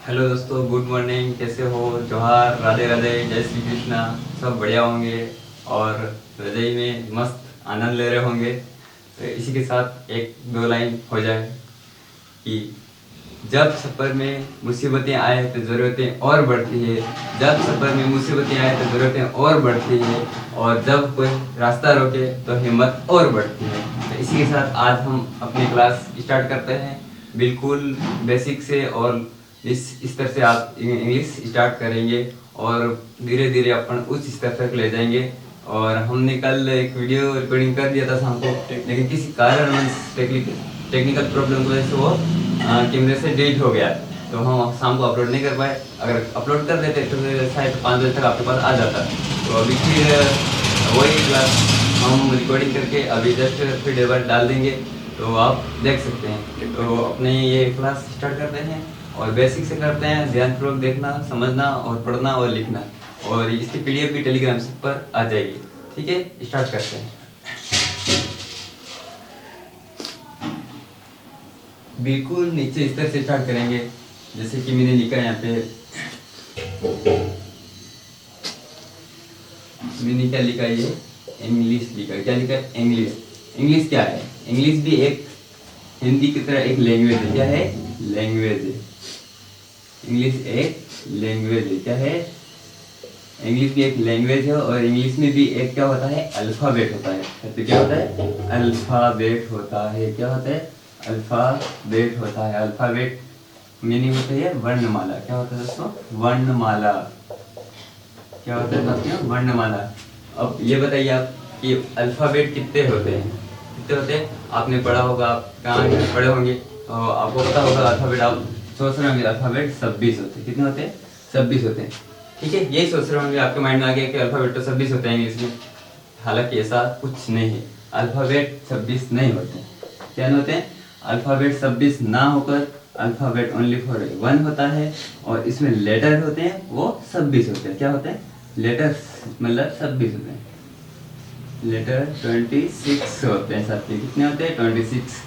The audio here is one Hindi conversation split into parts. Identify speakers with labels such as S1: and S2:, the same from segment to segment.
S1: हेलो दोस्तों, गुड मॉर्निंग। कैसे हो? जोहार, राधे राधे, जय श्री कृष्णा। सब बढ़िया होंगे और रजाई में मस्त आनंद ले रहे होंगे। तो इसी के साथ एक दो लाइन हो जाए कि जब सफ़र में मुसीबतें आए तो ज़रूरतें और बढ़ती है। जब सफ़र में मुसीबतें आए तो ज़रूरतें और बढ़ती है। और जब कोई रास्ता रोके तो हिम्मत और बढ़ती है। तो इसी के साथ आज हम अपनी क्लास स्टार्ट करते हैं, बिल्कुल बेसिक से। और इस तरह से आप इंग्लिश स्टार्ट करेंगे और धीरे धीरे अपन उच्च स्तर तक ले जाएंगे। और हमने कल एक वीडियो रिकॉर्डिंग कर दिया था शाम को, लेकिन किसी कारणवश टेक्निकल प्रॉब्लम की वजह से वो कैमरे से डिलीट हो गया। तो हम शाम को अपलोड नहीं कर पाए। अगर अपलोड कर देते तो फिर शायद 5 बजे तक आपके पास आ जाता। तो अभी फिर वही क्लास हम रिकॉर्डिंग करके अभी जस्ट फिर बार डाल देंगे, तो आप देख सकते हैं। तो अपने ये क्लास स्टार्ट करते हैं और बेसिक से करते हैं। ध्यानपूर्वक देखना, समझना और पढ़ना और लिखना। और इसकी पीडीएफ भी टेलीग्राम पर आ जाएगी। ठीक है, स्टार्ट करते हैं। बिल्कुल नीचे स्तर से स्टार्ट करेंगे, जैसे कि मैंने लिखा है यहाँ पे। मैंने क्या लिखा है? ये इंग्लिश लिखा है। क्या लिखा है? इंग्लिश। इंग्लिश क्या है? इंग्लिश भी एक हिंदी की तरह एक लैंग्वेज है। क्या है? लैंग्वेज है। इंग्लिश एक लैंग्वेज है। क्या है? इंग्लिश भी एक लैंग्वेज है। और इंग्लिश में भी एक क्या होता है? अल्फ़ाबेट होता है। तो क्या होता है? अल्फ़ाबेट होता है। क्या होता है? अल्फ़ाबेट होता है। अल्फ़ाबेट मीनिंग होता है वर्णमाला। क्या होता है दोस्तों? वर्णमाला। क्या होता है साथियों? वर्णमाला। अब ये बताइए आप कि अल्फ़ाबेट कितने होते हैं? कितने होते हैं? आपने पढ़ा होगा, आप कहाँ पढ़े होंगे, तो आपको पता होगा अल्फ़ाबेट। आप सोच रहे होंगे अल्फ़ाबेट 26 होते हैं। कितने होते हैं? 26 होते हैं। ठीक है, यही सोच रहे होंगे, आपके माइंड में आ गया कि अल्फ़ाबेट तो 26 होते हैं इंग्लिश में। हालांकि ऐसा कुछ नहीं है। अल्फ़ाबेट 26 नहीं होते। क्या नहीं होते हैं? अल्फ़ाबेट 26 ना होकर अल्फ़ाबेट ओनली फॉर वन होता है। और इसमें लेटर होते हैं वो 26 होते हैं। क्या होते हैं? लेटर्स मतलब 26 होते हैं। लेटर 26 होते हैं साथी। कितने होते हैं? 26।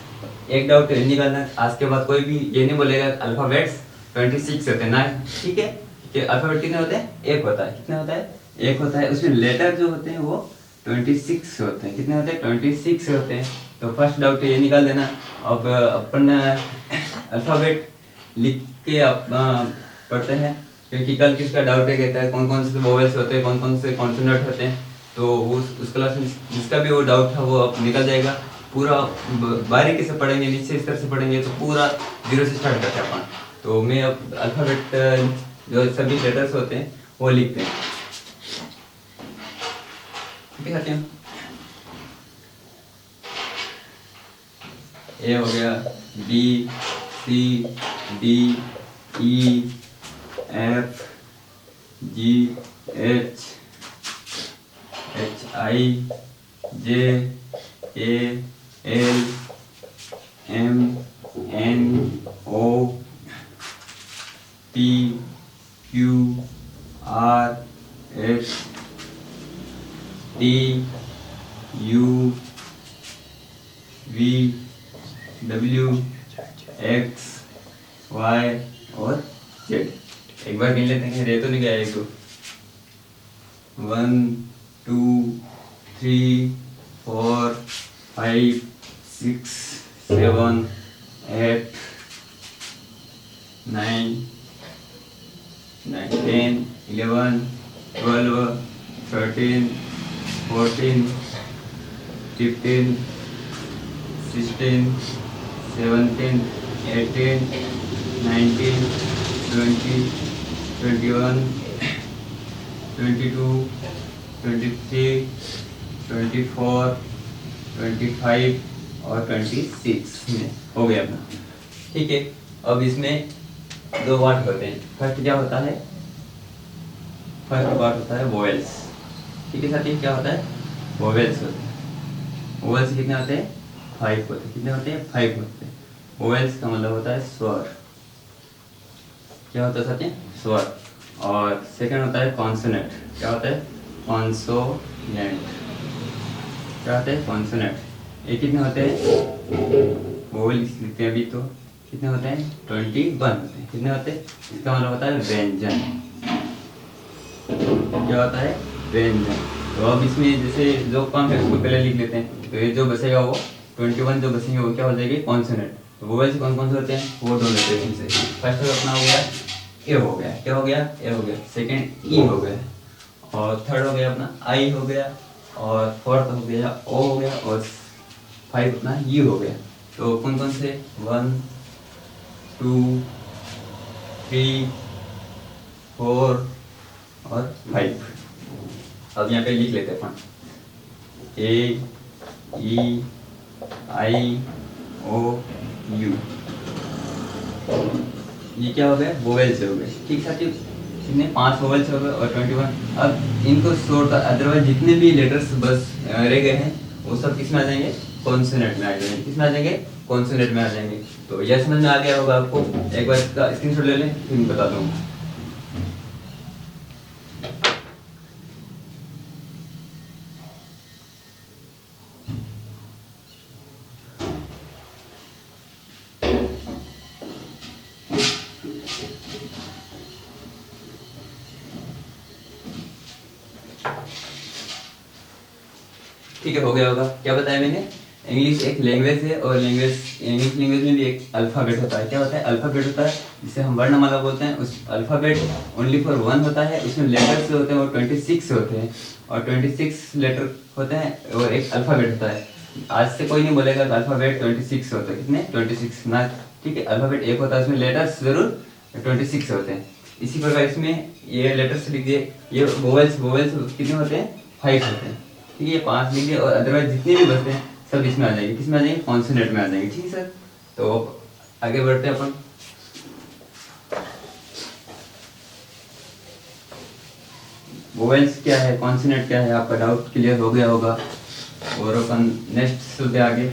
S1: एक डाउट निकालना, आज के बाद कोई भी ये नहीं बोलेगा अल्फ़ाबेट्स 26 होते हैं ना। ठीक है, कि अल्फ़ाबेट कितने होते हैं? एक होता है। कितने होता है? एक होता है। उसमें लेटर जो होते हैं वो 26 होते हैं। कितने होते हैं? 26 होते हैं। तो फर्स्ट डाउट ये निकाल देना। अब अपन अल्फ़ाबेट लिख के आप पढ़ते हैं, क्योंकि कल किसका डाउट है, कहता है कौन कौन से वोवेल्स होते हैं, कौन कौन से कॉन्सोनेंट होते हैं। तो उस क्लास में जिसका भी वो डाउट था वो अब निकल जाएगा। पूरा बारीकी से पढ़ेंगे, नीचे स्तर से पढ़ेंगे, तो पूरा जीरो से स्टार्ट करते हैं अपन। तो मैं अब अल्फ़ाबेट जो सभी लेटर्स होते हैं वो लिखते हैं। ठीक है साथियों? ए हो गया, B, C, D, E, F, G, H, I, J, K, L, M, N, O, P, Q, R, S, T, U, V, W, X, Y और जेड। एक बार गिन लेते हैं, रे तो नहीं गया एक दो। 1 2 3 4 5 6 7 8 9 10 11 12 13 14 15 16 17 18 19 20 21 22 23 24 25 और 26 में हो गया अपना। ठीक है, अब इसमें दो वर्ड होते हैं। फर्स्ट क्या होता है? फर्स्ट वर्ड होता है वोवेल्स। ठीक है साथी, क्या होता है? वोवेल्स होते हैं। वोवेल्स कितने होते हैं? 5 होते हैं। कितने होते हैं? 5 होते हैं। वोवेल्स का मतलब होता है स्वर। क्या होता है साथी? स्वर। और सेकंड होता है कॉन्सोनेंट। क्या होता है? कॉन्सोनेंट। क्या होता है? कॉन्सोनेंट। ये कितने होते हैं? वोवेल लिखते हैं अभी तो। कितने होते हैं? 21 होते हैं। कितने होते हैं? इसका मतलब होता है व्यंजन। क्या होता है? व्यंजन। तो अब इसमें जैसे जो कम है उसको पहले लिख लेते हैं। तो ये जो बचेगा वो 21 जो बचेंगे वो क्या हो जाएगी? कॉन्सोनेंट। तो वोवेल्स कौन कौन से होते हैं? वो दो लेते हैं इसमें से। फर्स्ट अपना हो गया ए हो गया। क्या हो गया? ए हो गया। सेकंड ई हो गया, और थर्ड हो गया अपना आई हो गया, और फोर्थ हो गया ओ हो गया, और 5 अपना यू हो गया। तो कौन कौन से? 1 2 3 4 और 5। अब यहाँ पे लिख लेते हैं अपन ए ई आई ओ यू। ये क्या हो गया? वोवेल्स हो गए। ठीक साथियों, कितने? 5 वोवेल्स हो गए और 21। अब इनको शॉर्ट, अदरवाइज जितने भी लेटर्स बस रह गए हैं वो सब किस में आ जाएंगे? कॉन्सोनेंट में आ जाएंगे। किस में आ जाएंगे? कॉन्सोनेंट में आ जाएंगे। तो यह समझ में आ गया होगा आपको। एक बार इसका स्क्रीनशॉट ले लें, फिर मैं बता दूंगा। ठीक है, हो गया होगा। क्या बताया मैंने? इंग्लिश एक लैंग्वेज है, और इंग्लिश लैंग्वेज में भी एक अल्फ़ाबेट होता है। क्या होता है? अल्फ़ाबेट होता है, जिसे हम वर्णमाला बोलते हैं। उस अल्फ़ाबेट ओनली फॉर 1 होता है। उसमें लेटर्स जो होते हैं वो 26 होते हैं, और 26 लेटर होते हैं, और एक अल्फ़ाबेट होता है। आज से कोई नहीं बोलेगा कि अल्फ़ाबेट 26 होता है। कितने? 26 ना। ठीक है, अल्फ़ाबेट एक होता है, उसमें लेटर्स जरूर 26 होते हैं। इसी प्रकार इसमें ये लेटर्स लिख दिए। ये वोवेल्स कितने होते हैं? 5 होते हैं। ठीक है, 5 लिख दिए, और अदरवाइज जितने भी बचते हैं सब इसमें आ जाएंगे। किसमें आ जाएंगे? कॉन्सोनेंट में आ जाएंगे। ठीक है सर, तो आगे बढ़ते हैं अपन। वोवेल्स क्या है, कॉन्सोनेंट क्या है, आपका डाउट क्लियर हो गया होगा। और अपन नेक्स्ट चलते आगे।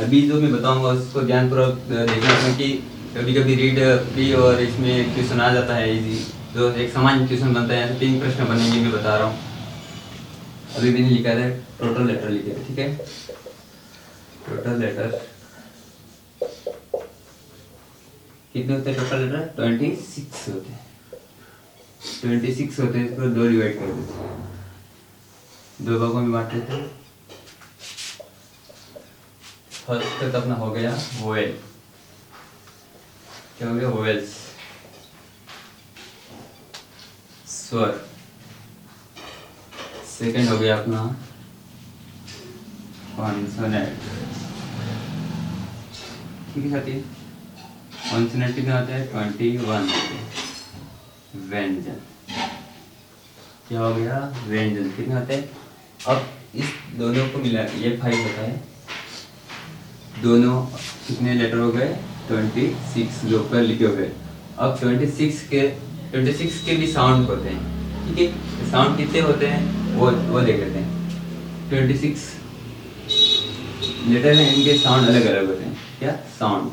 S1: अभी जो मैं बताऊंगा उसको ध्यानपूर्वक देखना, क्योंकि कभी कभी रीड भी और इसमें क्वेश्चन आ जाता है इजी। जो एक सामान्य क्वेश्चन बनता है, 3 प्रश्न बनेंगे, मैं बता रहा हूँ। अभी भी नहीं लिखा है, टोटल लेटर लिखे है। ठीक है, टोटल लेटर कितने होते हैं? टोटल लेटर 26 होते हैं। 26 होते हैं। इसको 2 डिवाइड कर देते हैं, 2 भागों में बांट देते हैं। फर्स्ट तक अपना हो गया वोवेल। क्या हो गया? वोवेल्स, स्वर। सेकंड हो गया अपना कॉन्सोनेंट। ठीक है साथी, कॉन्सोनेंट कितने होते हैं? 21 होते हैं। व्यंजन, क्या हो गया? व्यंजन कितने होते हैं? अब इस दोनों को मिला ये 5 होता है। दोनों कितने लेटर हो गए? 26 जो ऊपर लिखे हुए। अब 26 के भी साउंड होते हैं। ठीक है, साउंड कितने होते हैं वो देख लेते हैं। 26 लेटर हैं, इनके साउंड अलग अलग होते हैं। क्या? साउंड।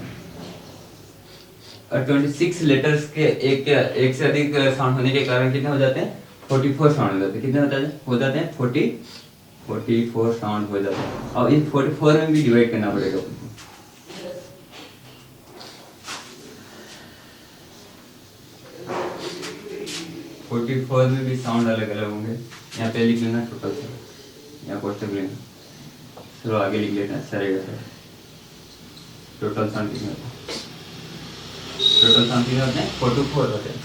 S1: और 26 लेटर्स के एक से अधिक साउंड होने के कारण कितने हो जाते हैं? 44 साउंड हो जाते हैं। कितने हो जाते हैं? 44 साउंड हो जाते हैं। और इन 44 में भी डिवाइड करना पड़ेगा। 44 में भी साउंड अलग अलग होंगे। यहाँ पे लिख लेना टोटल से, यहाँ कोष्टक लेना। चलो आगे लिख लेना सरेगा सर। टोटल साउंड कितने होते हैं? टोटल साउंड कितने होते हैं? 44 होते हैं।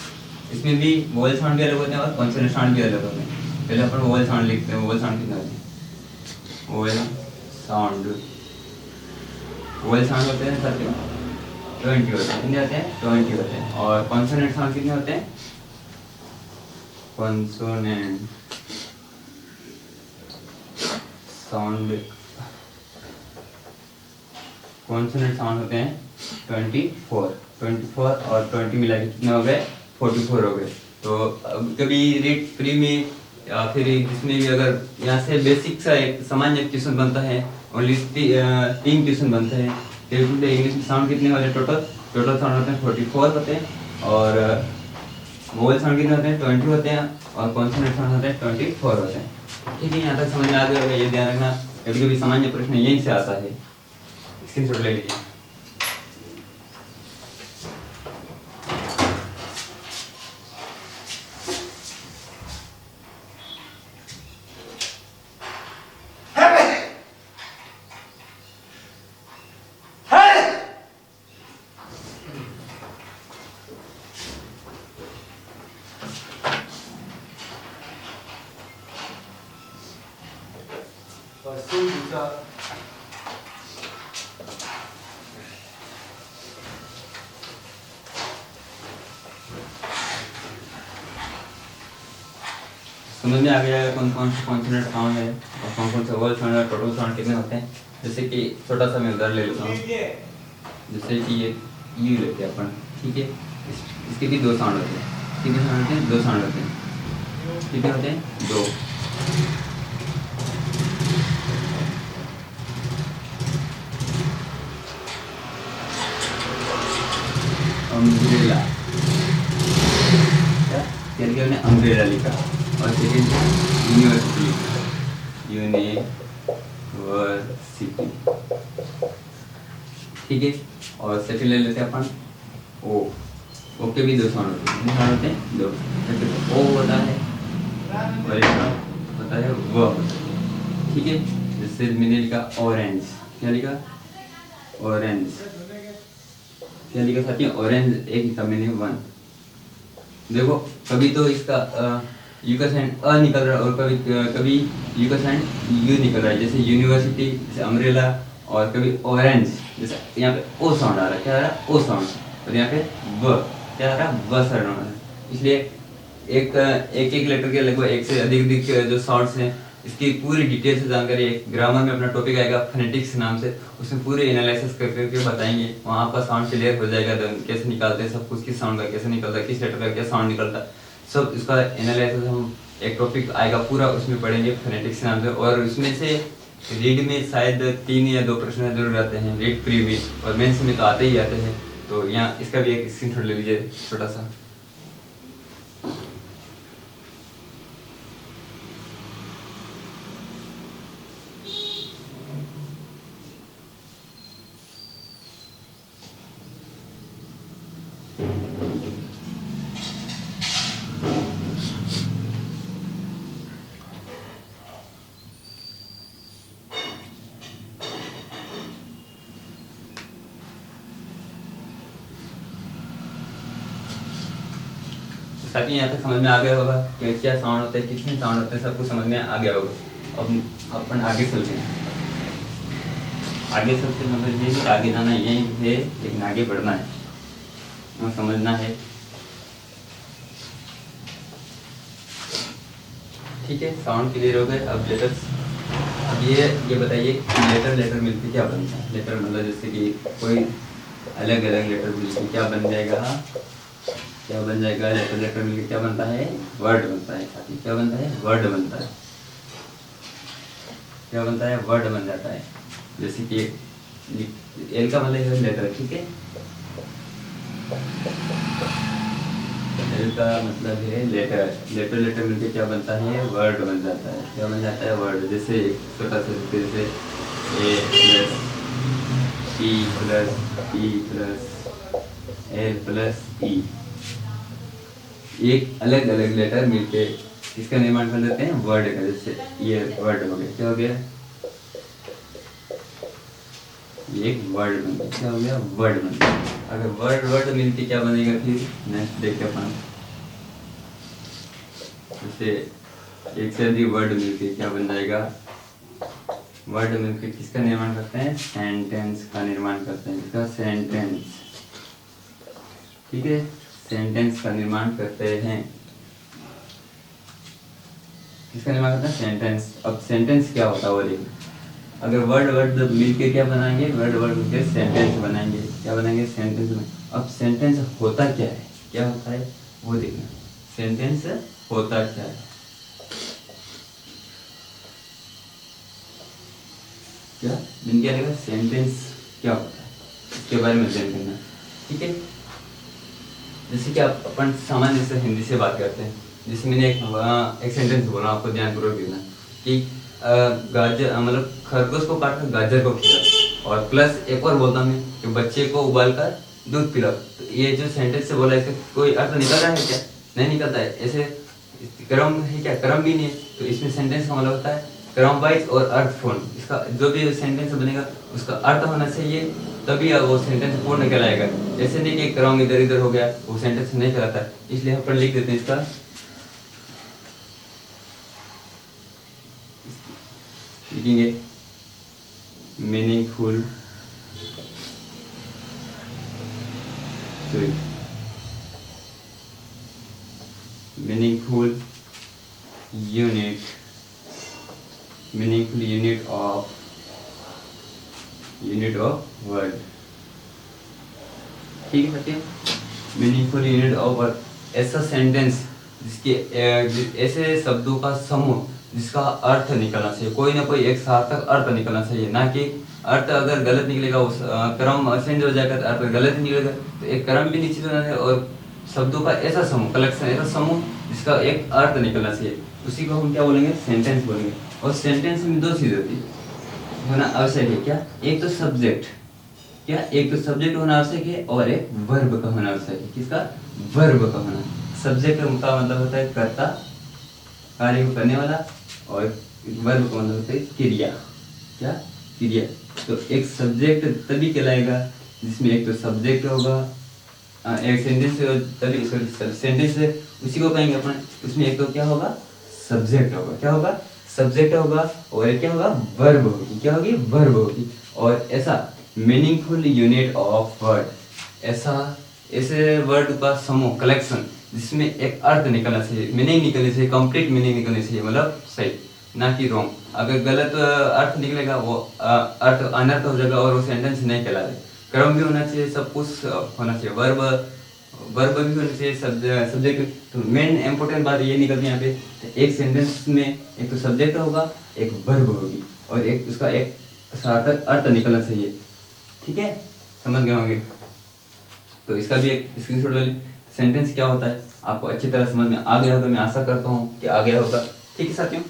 S1: इसमें भी वोवेल साउंड भी अलग होते हैं और कॉन्सोनेंट साउंड भी अलग होते हैं। पहले अपन वोवेल साउंड लिखते हैं। वोवेल साउंड कितने होते हैं? वोवेल साउंड होते हैं साथियों 20 होते हैं। कितने होते हैं? 20 होते हैं। और कॉन्सोनेंट साउंड कितने होते हैं? कॉन्सोनेंट साउंड होते हैं 24 और 20 मिला के कितने हो गए? 44 हो गए। तो अब कभी रीड फ्री में या फिर इसमें भी अगर यहाँ से बेसिक सा एक सामान्य क्वेश्चन बनता है, ओनली 3 क्वेश्चन बनते हैं। इंग्लिश में साउंड कितने वाले? टोटल साउंड होते हैं 44 होते हैं। और वोवल साउंड कितने होते हैं? 20 होते हैं और कॉन्सोनेंट साउंड होते हैं 24 होते हैं। ठीक है, यहाँ तक समझ में आ गया होगा। ये ध्यान रखना, कभी कभी सामान्य प्रश्न यहीं से आता है, स्क्रीनशॉट ले लीजिए। समझ में आ गया कौन कौन से कॉन्सोनेंट साउंड है और कौन कौन से वोवल साउंड और टोटल साउंड कितने होते हैं। जैसे कि छोटा सा मैं उदाहरण ले लेता हूँ, जैसे कि ये यू लेते हैं अपन। ठीक है, इसके भी दो साउंड होते हैं। कितने साउंड होते हैं? दो साउंड होते हैं। कितने होते हैं? दो। अम्ब्रेला, क्या लिखा हमने? अम्ब्रेला लिखा। और सेकेंड यूनिवर्सिटी, यूनिवर्सिटी। ठीक है, और सेकेंड ले लेते हैं अपन ओ। ओ के भी दो साउंड होते हैं। कितने साउंड होते हैं? दो। जैसे ओ होता है और एक होता है व। ठीक है, जैसे मैंने लिखा ऑरेंज, क्या लिखा? ऑरेंज। क्या लिखा साथी? ऑरेंज। एक लिखा मैंने वन। देखो, कभी तो इसका यू का साइन अ निकल रहा है और कभी कभी यू का साइन यू निकल रहा है। जैसे यूनिवर्सिटी, जैसे अम्ब्रेला, और कभी ऑरेंज, जैसे यहाँ पे ओ साउंड आ रहा है। क्या आ रहा है? ओ साउंड। और यहाँ पे व, क्या आ रहा है? व साउंड आ रहा है। इसलिए एक एक लेटर के लगभग एक से अधिक जो साउंड्स हैं, इसकी पूरी डिटेल से जानकारी एक ग्रामर में अपना टॉपिक आएगा फोनेटिक्स नाम से, उसमें पूरे एनालिसिस करके बताएंगे। वहाँ आपका साउंड क्लियर हो जाएगा, कैसे निकालते हैं सब कुछ, किस साउंड का कैसे निकलता है, किस लेटर का क्या साउंड निकलता है, सब इसका एनालिसिस हम एक टॉपिक आएगा पूरा, उसमें पढ़ेंगे फोनेटिक्स नाम से। और उसमें से रीड में शायद 3 या 2 प्रश्न जरूर आते हैं, रीड प्री में, और मेंस में तो आते ही आते हैं। तो यहाँ इसका भी एक स्क्रीनशॉट ले लीजिए छोटा सा। ताकि यहाँ तक समझ में आ गया होगा कि क्या साउंड होता है, कितने साउंड होते हैं, सब कुछ समझ में आ गया होगा। अब अपन आगे चलते हैं। आगे चलते मतलब ये कि आगे जाना यही है, लेकिन आगे बढ़ना है और समझना है। ठीक है, साउंड क्लियर हो गए। अब लेटर्स, अब ये बताइए लेटर मिलके क्या बनता है। लेटर मतलब जैसे कि कोई अलग अलग लेटर मिलके क्या बन जाएगा, क्या बन जाएगा? लेटर मिलकर क्या बनता है? वर्ड बनता है साथी। क्या बनता है? वर्ड बनता है। क्या बनता है? वर्ड बन जाता है। जैसे कि एल का मतलब है लेटर। ठीक है, एल का मतलब है लेटर। लेटर मिलकर क्या बनता है? वर्ड बन जाता है। क्या बन जाता है? वर्ड। जैसे छोटा सा जैसे A plus E plus L plus E, एक अलग अलग लेटर मिलके इसका निर्माण कर देते हैं वर्ड का। जैसे ये वर्ड हो गया, क्या हो गया? ये एक वर्ड बन गया। क्या हो गया? वर्ड बन गया। अगर वर्ड मिलके क्या बनेगा फिर नेक्स्ट देखते अपन। जैसे एक से अधिक वर्ड मिलके क्या बन जाएगा? वर्ड मिलके किसका निर्माण करते हैं? सेंटेंस का निर्माण करते हैं। इसका सेंटेंस। ठीक है, सेंटेंस का निर्माण करते हैं। किसका निर्माण करते हैं? सेंटेंस। अब सेंटेंस क्या होता है वो देखो। अगर वर्ड मिलके क्या बनाएंगे? वर्ड मिलके सेंटेंस बनाएंगे। क्या बनाएंगे? सेंटेंस में। अब सेंटेंस होता क्या है? क्या होता है वो देखना। सेंटेंस होता क्या है? क्या दिन क्या रहेगा? सेंटेंस क्या होता है इसके बारे में अध्ययन करना। ठीक है, जैसे कि आप अपन सामान्य से हिंदी से बात करते हैं, जैसे मैंने एक सेंटेंस बोला, आपको ध्यानपूर्वक देखना कि गाजर मतलब खरगोश को काटा गाजर को खिला, और प्लस एक और बोलता हूँ मैं कि बच्चे को उबाल कर दूध पिलाओ। तो ये जो सेंटेंस से बोला है इसका कोई अर्थ निकल रहा है क्या? नहीं निकलता है। ऐसे क्रम है क्या? क्रम भी नहीं है। तो इसमें सेंटेंस का मतलब होता है क्रम वाइज और अर्थपूर्ण। इसका जो भी सेंटेंस बनेगा उसका अर्थ होना चाहिए, तभी वो सेंटेंस पूर्ण कहलाएगा। ऐसे नहीं कि क्रम इधर इधर हो गया वो सेंटेंस नहीं कहलाता। इसलिए अपन लिख देते हैं इसका लिखेंगे meaningful meaningful unit of word. ठीक है सत्य, मीनिंगफुल यूनिट ऑफ वर्ड ऐसा सेंटेंस जिसके ऐसे शब्दों का समूह जिसका अर्थ निकलना चाहिए, कोई ना कोई एक सार्थक अर्थ निकलना चाहिए, ना कि अर्थ अगर गलत निकलेगा उस क्रम चेंज हो जाएगा तो अर्थ गलत निकलेगा। तो एक क्रम भी निश्चित होना है और शब्दों का ऐसा समूह, कलेक्शन ऐसा समूह जिसका एक अर्थ निकलना चाहिए, उसी को हम क्या बोलेंगे? सेंटेंस बोलेंगे। और सेंटेंस में दो चीज होती है होना आवश्यक है। क्या? एक तो सब्जेक्ट, क्या एक तो सब्जेक्ट होना आवश्यक है और एक वर्ब का होना आवश्यक है। किसका? वर्ब का होना। सब्जेक्ट का मतलब होता है कर्ता, कार्य को करने वाला, और वर्ब का मतलब होता है क्रिया। क्या? क्रिया। तो एक सब्जेक्ट तभी कहलाएगा जिसमें एक तो सब्जेक्ट होगा, एक सेंटेंस तभी सेंटेंस है उसी को कहेंगे अपन, उसमें एक तो क्या होगा? सब्जेक्ट होगा। क्या होगा? सब्जेक्ट होगा, और एक क्या होगा? वर्ब होगी। क्या होगी? वर्ब होगी। और ऐसा मीनिंगफुल यूनिट ऑफ वर्ड, ऐसा ऐसे वर्ड का समूह, कलेक्शन जिसमें एक अर्थ निकलना चाहिए, मीनिंग निकलनी चाहिए, कंप्लीट मीनिंग निकलनी चाहिए, मतलब सही, ना कि रॉन्ग। अगर गलत अर्थ निकलेगा वो अर्थ अनर्थ हो जाएगा और वो सेंटेंस नहीं कहलाएगा। क्रम भी होना चाहिए, सब कुछ होना चाहिए, वर्ब भी होना चाहिए, सब्जेक्ट। तो मेन इंपॉर्टेंट बात ये निकलती है यहाँ पे, एक सेंटेंस में एक तो सब्जेक्ट होगा, एक वर्ब होगी, और एक उसका एक सार्थक अर्थ निकलना चाहिए। ठीक है, समझ गए होंगे। तो इसका भी एक स्क्रीनशॉट ले लें। सेंटेंस क्या होता है आपको अच्छी तरह समझ में आ गया होगा, मैं आशा करता हूँ कि आ गया होगा। ठीक है साथियों,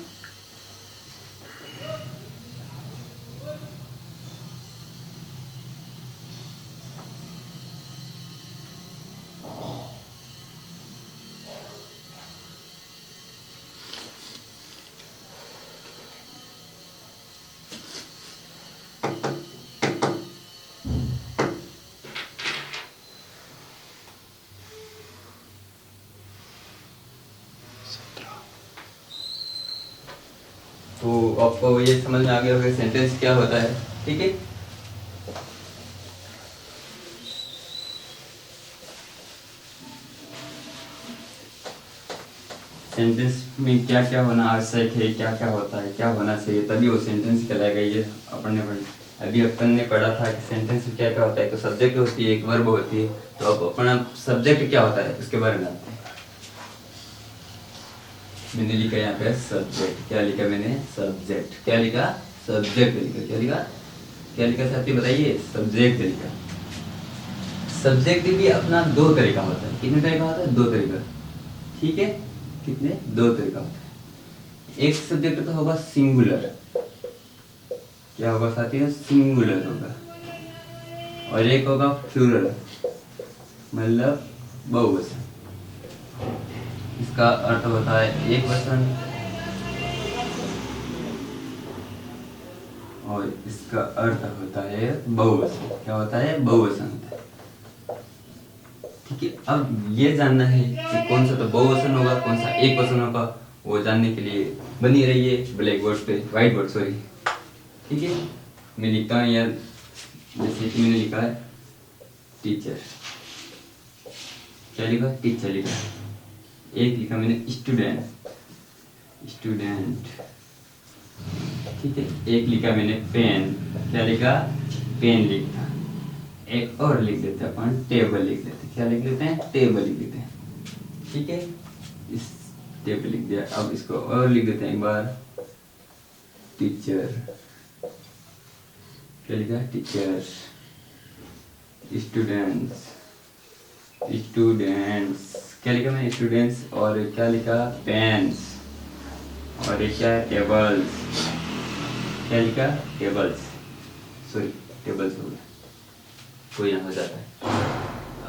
S1: तो आपको ये समझ में आ गया होगा सेंटेंस क्या होता है। ठीक है, सेंटेंस में क्या क्या होना आवश्यक है, क्या क्या होता है, क्या होना चाहिए, तभी वो सेंटेंस कहलाएगा। ये अपन ने अभी अपन ने पढ़ा था कि सेंटेंस में क्या क्या होता है। तो सब्जेक्ट होती है, एक वर्ब होती है। तो अब अपना सब्जेक्ट क्या होता है उसके बारे में आते हैं। मैंने लिखा यहाँ पे सब्जेक्ट। क्या लिखा मैंने? सब्जेक्ट। क्या लिखा? सब्जेक्ट लिखा। क्या लिखा? क्या लिखा साथी बताइए? सब्जेक्ट लिखा। सब्जेक्ट भी अपना दो तरीका होता है। कितने तरीका होता है? दो तरीका। ठीक है, कितने? दो तरीका होता है। एक सब्जेक्ट तो होगा सिंगुलर। क्या होगा साथियों? सिंगुलर होगा। और एक होगा प्लूरल, मतलब बहुवचन। इसका अर्थ होता है एक वचन, और इसका अर्थ होता है बहुवचन। क्या होता है? बहुवचन होता है। ठीक है, अब ये जानना है कि कौन सा तो बहुवचन होगा, कौन सा एक वचन होगा, वो जानने के लिए बनी रहिए ब्लैक बोर्ड पे, व्हाइट बोर्ड सॉरी। ठीक है, मैं लिखता हूँ यार, जैसे कि मैंने लिखा है टीचर। क्या लिखा? टीचर लिखा। एक लिखा मैंने स्टूडेंट, स्टूडेंट। ठीक है, एक लिखा मैंने पेन। क्या लिखा? पेन लिखा। एक और लिख देते हैं अपन, टेबल लिख देते हैं। क्या लिख लेते हैं? टेबल लिख देते हैं। ठीक है, इस टेबल लिख दिया। अब इसको और लिख देते हैं एक बार, टीचर। क्या लिखा? टीचर्स, स्टूडेंट्स, स्टूडेंट्स, क्या लिखा मैंने स्टूडेंट्स, और क्या लिखा पेन्स, और ये क्या है टेबल्स, क्या लिखा टेबल्स, सॉरी टेबल्स हो गया, कोई ना हो जाता है।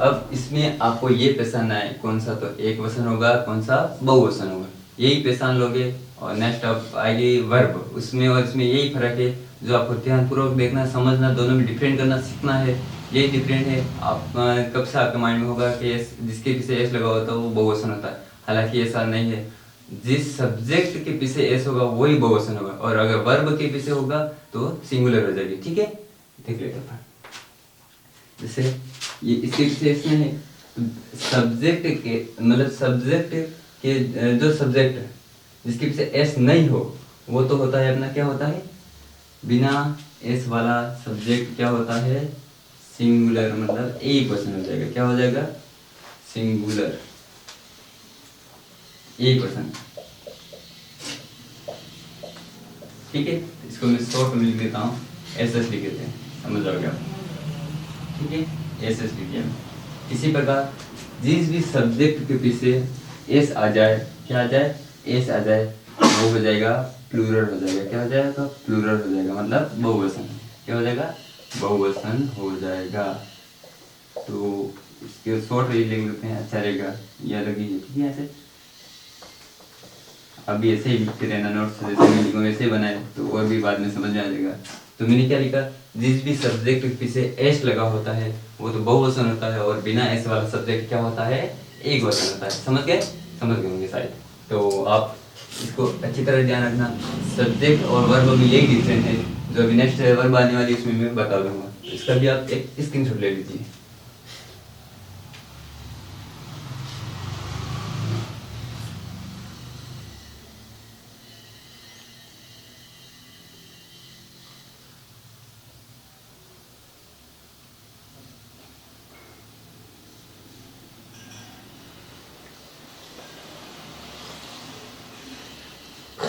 S1: अब इसमें आपको ये पहचानना है कौन सा तो एक वचन होगा, कौन सा बहुवचन होगा, यही पहचान लोगे। और नेक्स्ट अब आएगी वर्ब, उसमें और इसमें यही फर्क है जो आपको ध्यानपूर्वक देखना, समझना, दोनों में डिफरेंट करना सीखना है, यही डिफरेंट है। आप कब से आपके माइंड में होगा कि जिसके पीछे एस लगा होता है वो बहुवचन होता है, हालांकि ऐसा नहीं है। जिस सब्जेक्ट के पीछे एस होगा वही बहुवचन होगा, और अगर वर्ब के पीछे होगा तो सिंगुलर हो जाएगी। ठीक है, देख लेते हैं। जैसे ये इसके पीछे इसमें है सब्जेक्ट के, मतलब सब्जेक्ट के जो सब्जेक्ट जिसके पीछे एस नहीं हो वो तो होता है अपना, क्या होता है बिना एस वाला सब्जेक्ट, क्या होता है सिंगुलर, मतलब एक वचन हो जाएगा, क्या हो जाएगा सिंगुलर, एक वचन। ठीक है, इसको मैं शॉर्ट में लिख देता हूँ, एस एस लिख देते हैं, समझ जाओगे आप। ठीक है, एस एस लिख दिया। इसी प्रकार जिस भी सब्जेक्ट के पीछे एस आ जाए, क्या आ जाए एस आ जाए, वो हो जाएगा प्लूरल हो जाएगा, क्या हो जाएगा प्लूरल हो जाएगा, मतलब बहुवचन, क्या हो जाएगा बहुवचन हो जाएगा। तो इसके शॉर्ट लिख लेते हैं, अच्छा रहेगा, यह लगी ठीक है। ऐसे अभी ऐसे ही लिखते रहना नोट्स, जैसे मैं लिखूँ वैसे बनाए तो और भी बाद में समझ में आ जाएगा। तो मैंने क्या लिखा, जिस भी सब्जेक्ट के पीछे एस लगा होता है वो तो बहुवचन होता है, और बिना एस वाला सब्जेक्ट क्या होता है एक वचन होता है। समझ गए, समझ गए होंगे शायद। तो आप इसको अच्छी तरह ध्यान रखना, सब्जेक्ट और वर्ब में यही डिफरेंस है, जो अभी नेक्स्ट वर्ब आने वाली उसमें मैं बता दूंगा, इसका भी आप एक स्क्रीनशॉट ले लीजिए।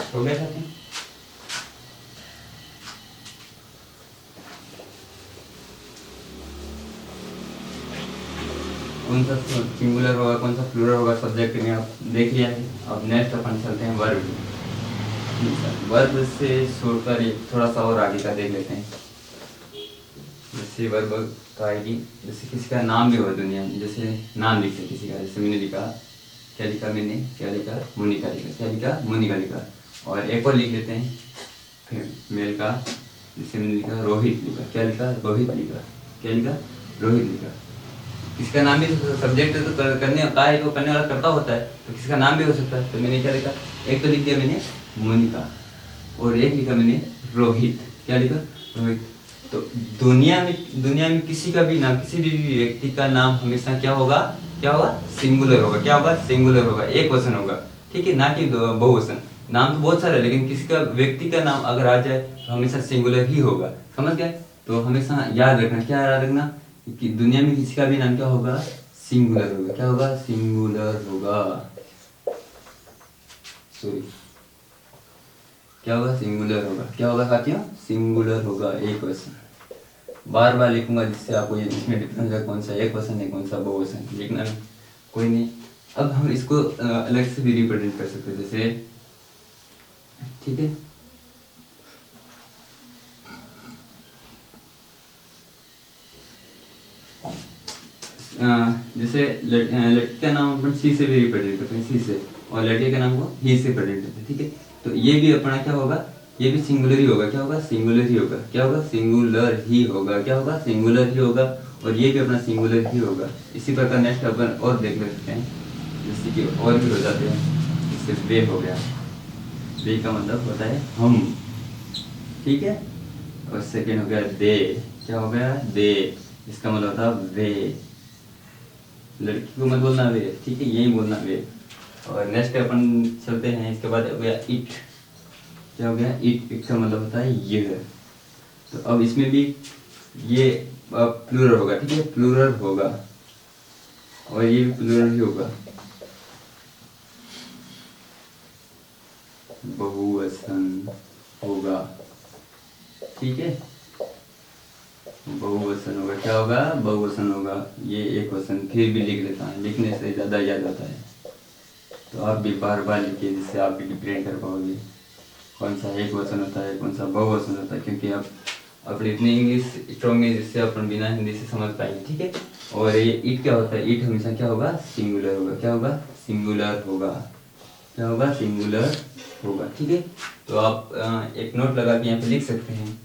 S1: हो गया साथी? कौन सा सिंगुलर होगा कौन सा प्लूरल होगा सब्जेक्ट में आप देख लिया है। अब नेक्स्ट अपन चलते हैं वर्ब। वर्ब से छोड़कर थोड़ा सा और आगे का देख लेते हैं। जैसे वर्ब का आएगी, जैसे किसी का नाम भी हो दुनिया में, जैसे नाम लिखते किसी का, जैसे मैंने लिखा, क्या लिखा मैंने, क्या लिखा मुनिका लिखा, क्या लिखा मुनिका लिखा। और एक और लिख लेते हैं फिर मेल का, जैसे मैंने लिखा रोहित लिखा, क्या लिखा रोहित लिखा, क्या लिखा रोहित लिखा। किसका नाम भी सब्जेक्ट तो करने कार्य को करने वाला करता होता है, तो किसी का नाम भी हो सकता है। तो मैंने क्या लिखा, एक तो लिख दिया मैंने मोनिका, और एक लिखा मैंने रोहित, क्या लिखा रोहित। तो दुनिया में किसी का भी नाम, किसी भी व्यक्ति का नाम हमेशा क्या होगा, क्या होगा सिंगुलर होगा, क्या होगा सिंगुलर होगा, एक वचन होगा। ठीक है, ना कि बहुवचन। नाम तो बहुत सारे, लेकिन किसी का व्यक्ति का नाम अगर आ जाए तो हमेशा सिंगुलर ही होगा। समझ गए? तो हमेशा याद रखना, क्या याद रखना कि दुनिया में किसी का भी नाम क्या होगा सिंगुलर होगा, क्या होगा सिंगुलर होगा, सॉरी क्या होगा सिंगुलर होगा, क्या होगा साथियों सिंगुलर होगा, एक वचन। बार बार लिखूंगा जिससे आपको ये इसमें डिफरेंस है, कौन सा एक वचन है कौन सा बहुवचन, लिखना कोई नहीं। अब हम इसको अलग से भी रिप्रेजेंट कर सकते हैं, जैसे ठीक है जैसे लड़की का नाम अपन सी से भी रिप्रेजेंट करते हैं, सी से, और लड़के का नाम को ही से प्रेजेंट करते हैं। ठीक है, तो ये भी अपना क्या होगा, ये भी सिंगुलर ही होगा, क्या होगा सिंगुलर ही होगा, क्या होगा सिंगुलर ही होगा, क्या होगा सिंगुलर ही होगा। और ये भी अपना सिंगुलर ही होगा। इसी प्रकार नेक्स्ट अपन और देख लेते हैं, जैसे कि और भी हो जाते हैं। जैसे वे हो गया, वे का मतलब होता है हम, ठीक है। और सेकेंड हो गया दे, क्या हो गया दे, इसका मतलब होता है वे, लड़की को मत बोलना वे, ठीक है यही बोलना वे। और नेक्स्ट अपन चलते हैं, इसके बाद हो गया इट, क्या हो गया इट, इट का मतलब होता है यह। तो अब इसमें भी ये प्लूरल होगा, ठीक है प्लूरल होगा, और ये भी प्लूरल ही होगा, बहुवचन होगा, ठीक है। बहुवचन होगा, क्या होगा, बहुवचन होगा। ये एक वचन फिर भी लिख लेता हूँ, लिखने से ज़्यादा याद होता है। तो आप भी बार बार लिखिए, जिससे आप भी डिफरेंट कर पाओगे कौन सा एक वचन होता है, कौन सा बहुवचन होता है, क्योंकि आप अपनी इतनी इंग्लिश स्ट्रॉन्ग है जिससे अपन बिना हिंदी से समझ पाएंगे, ठीक है। और ये इट क्या होता है, इट हमेशा क्या होगा, सिंगुलर होगा, क्या होगा, सिंगुलर होगा, क्या होगा, सिंगुलर होगा, ठीक है। तो आप एक नोट लगा के यहाँ पे लिख सकते हैं।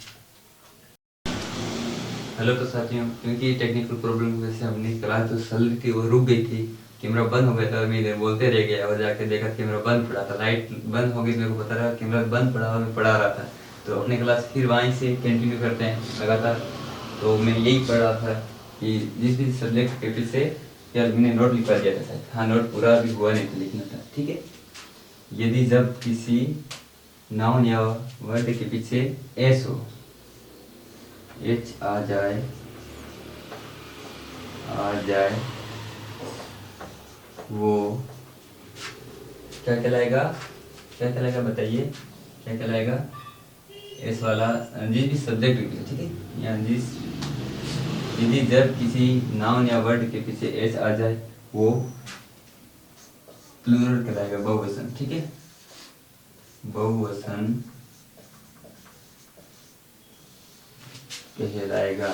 S1: हेलो तो साथियों, क्योंकि टेक्निकल प्रॉब्लम की वजह से हमने क्लास जो चल रही थी वो रुक गई थी, कैमरा बंद हो गया था, मैं इधर बोलते रह गया और जाके देखा कैमरा बंद पड़ा था, लाइट बंद हो गई, मेरे को पता रहा कैमरा बंद पड़ा और मैं पढ़ा रहा था। तो अपने क्लास फिर वहीं से कंटिन्यू करते हैं लगातार। तो मैं यही पढ़ रहा था कि जिस भी सब्जेक्ट के पीछे, यार मैंने नोट लिखवा दिया था शायद, हाँ नोट पूरा अभी हुआ नहीं था, लिखना था, ठीक है। यदि जब किसी नाउन या वर्ड के पीछे एस हो, एच आ जाए वो क्या कहलाएगा, क्या कहलाएगा बताइए, क्या कहलाएगा, एस वाला जिस भी सब्जेक्ट के पीछे, ठीक है, या जिस यदि जब किसी नाउन या वर्ड के पीछे एस आ जाए वो प्लूरल कहलाएगा, बहुवचन, ठीक है, बहुवचन कहलाएगा,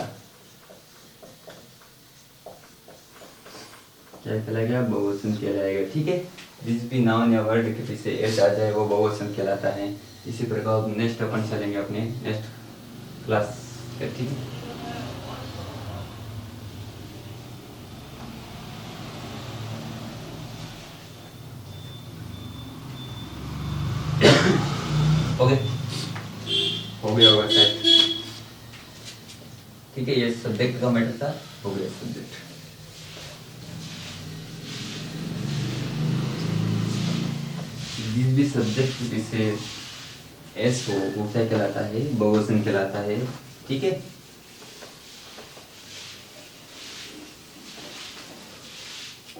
S1: क्या कहलाएगा, बहुवचन कहलाएगा, ठीक है। जिस भी नाउन या वर्ड के पीछे एस आ जाए वो बहुवचन कहलाता है। इसी प्रकार नेक्स्ट अपन चलेंगे अपने नेक्स्ट क्लास पे, ठीक है। ओके, हो गया होगा शायद, ठीक है। ये सब्जेक्ट का मैटर था, हो गया सब्जेक्ट। जिस भी सब्जेक्ट के पीछे एस हो वो क्या कहलाता है, बहुवचन कहलाता है, ठीक है।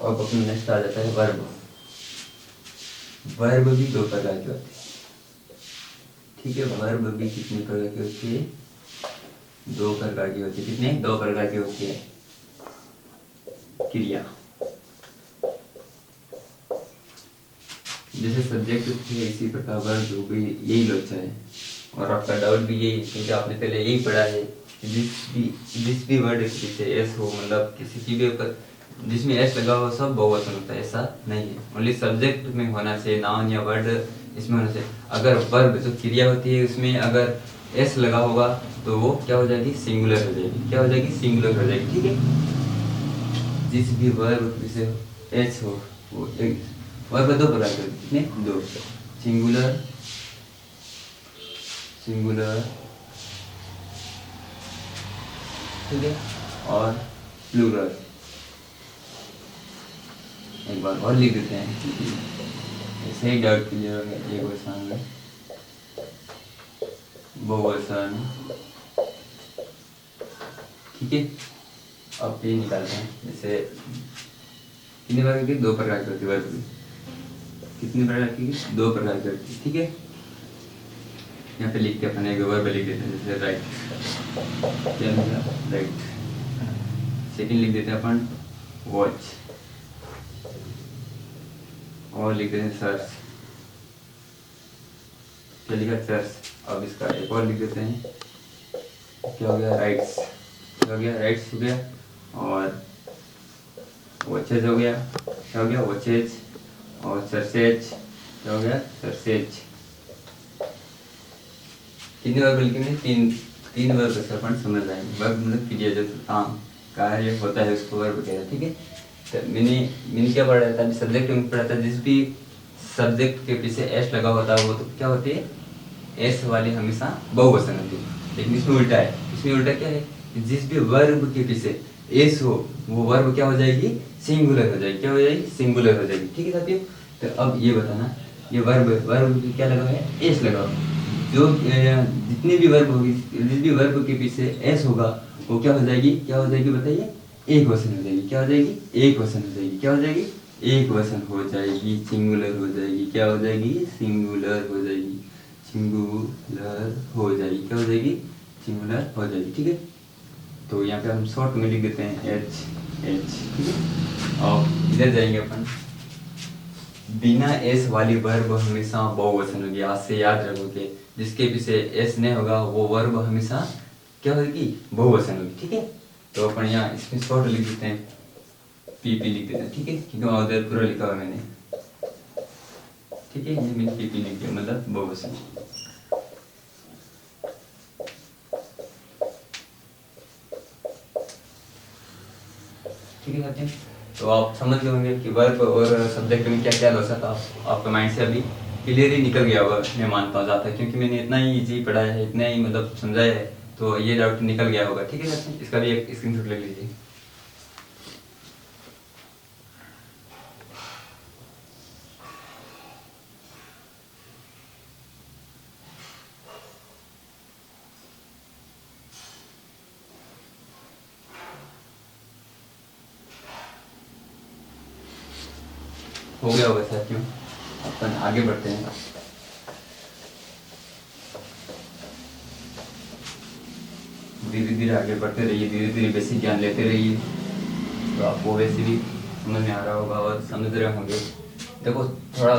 S1: अब अपना नेक्स्ट आ जाता है वर्ब। वर्ब भी दो प्रकार के होते हैं, ठीक है। वर्ब भी कितने प्रकार की होती है, दो प्रकार की होती है, कितने, दो प्रकार की होती है। क्रिया, जैसे सब्जेक्ट थे इसी प्रकार वर्ब हो गई, यही लोचा है। और आपका डाउट भी यही है क्योंकि आपने पहले यही पढ़ा है कि जिस भी वर्ड के पीछे एस हो, मतलब किसी की भी ऊपर जिसमें एस लगा हो सब बहुवचन होता है, ऐसा नहीं है। ओनली सब्जेक्ट में होना चाहिए, नाउन या वर्ड इसमें होना चाहिए। अगर वर्ब जो क्रिया होती है उसमें अगर एस लगा होगा तो वो क्या हो जाएगी, सिंगुलर हो जाएगी, क्या हो जाएगी, सिंगुलर हो जाएगी, ठीक है। जिस भी वर्ब से एस हो वो एक वर्ब दो प्रकार के कितने, दो, सिंगुलर, सिंगुलर, ठीक है, और प्लूरल। एक बार और लिख देते हैं, ऐसे ही डाउट क्लियर हो गया। एक वचन, बहुवचन, ठीक है। अब ये निकालते हैं, जैसे कितने प्रकार की, दो प्रकार की होती है वर्ब, कितने प्रकार की, दो प्रकार की होती है, ठीक है। यहाँ पे लिखते अपन एक वर्ब लिख देते हैं, जैसे राइट, क्या लिखा, राइट। सेकंड लिख देते हैं अपन वॉच, और लिख देते हैं सर्च, क्या लिखा, सर्च। अब इसका एक और लिख देते हैं, क्या हो गया, राइट्स, क्या हो गया, राइट्स हो गया। और वॉचेज हो गया, क्या हो गया, वॉचेज। और सर्चेज, क्या हो गया, सर्चेज। कितने वर्ब लिखेंगे, तीन वर्ब से अपन समझ जाएंगे। वर्ब मतलब क्रिया जो काम कार्य होता है उसको वर्ब कहते हैं, ठीक है। तो मैंने क्या पढ़ा था, सब्जेक्ट में पढ़ा था, जिस भी सब्जेक्ट के पीछे एस लगा होता है वो तो क्या होती है, एस वाली हमेशा बहुवचन होती है। लेकिन इसमें उल्टा है, इसमें उल्टा क्या है, जिस भी वर्ब के पीछे एस हो वो वर्ब क्या हो जाएगी, सिंगुलर हो जाएगी, क्या हो जाएगी, सिंगुलर हो जाएगी, ठीक है साथियों। तो अब ये बताना, ये वर्ब क्या लगा है, एस लगा हुआ। जो जितनी भी वर्ब होगी, जिस भी वर्ब के पीछे एस होगा वो क्या हो जाएगी, क्या हो जाएगी बताइए, एक वचन हो जाएगी, क्या हो जाएगी, एक वचन हो जाएगी, क्या हो जाएगी, एक वचन हो जाएगी, सिंगुलर हो जाएगी, क्या हो जाएगी, सिंगुलर हो जाएगी, सिंगुलर हो जाएगी, क्या हो जाएगी, सिंगुलर हो जाएगी, ठीक है। तो यहाँ पे हम शॉर्ट में लिख देते हैं एच एच, ठीक है। और इधर जाएंगे अपन, बिना एस वाली वर्ब हमेशा बहुवचन होगी। आज से याद रखोगे, जिसके पीछे एस नहीं होगा वो वर्ब हमेशा क्या होगी, बहुवचन होगी, ठीक है। तो अपन यहाँ इसमें शॉर्ट लिख देते हैं, पीपी लिख देते हैं, ठीक है, क्योंकि उधर पूरा लिखा हुआ मैंने, ठीक है। ये मैंने पीपी लिख दिया, मतलब बहुवचन। ठीक है साथियों, तो आप समझ गए होंगे कि वर्ब और सब्जेक्ट में क्या क्या हो सकता है। आपके माइंड से अभी क्लियर ही निकल गया होगा, मैं मानता हूँ ज़्यादा, क्योंकि मैंने इतना ही इजी पढ़ाया है, इतना ही मतलब समझाया है, तो ये डाउट निकल गया होगा, ठीक है साथियों। इसका भी एक स्क्रीनशॉट ले लीजिए। हो गया होगा साथियों, अपन आगे बढ़ते हैं। धीरे धीरे आगे बढ़ते रहिए, धीरे धीरे बेसिक ज्ञान लेते रहिए, तो आपको वैसे भी समझ में आ रहा होगा और समझ रहे होंगे। देखो थोड़ा